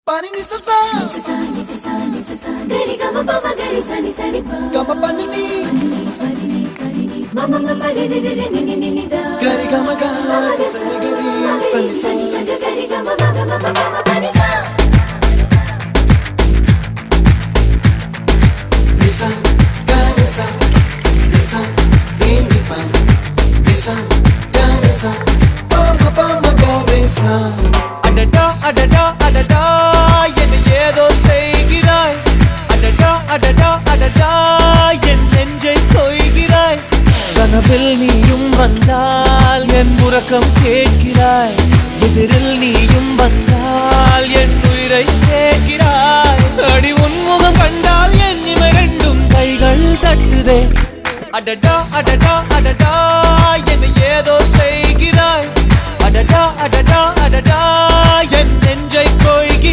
Pani ni sa gari gama pa ma gari sa ni sa ri pa gama pani ni mama mama re re re ni ni ni da gari gama ga sa ni gari sa ni sa gari gama ma gama mama pani sa nisa gari sa nisa ni pa nisa gari sa pa ma gari sa adada adada adada என்ன ஏதோ செய்கிறாய் adada adada adada என் நெஞ்சை கொய்கிறாய் கனவில் நீயும் வந்தால் என் உறக்கம் கேட்கிறாய் எதிரில் நீயும் வந்தால் என் உயிரை கேட்கிறாய் அடி உன்முகம் கண்டால் என் இமை ரெண்டும் கைகள் தட்டுதே adada adada adada என்ன ஏதோ செய்கிறாய் adada adada adada என் நெஞ்சை கொய்கிறாய்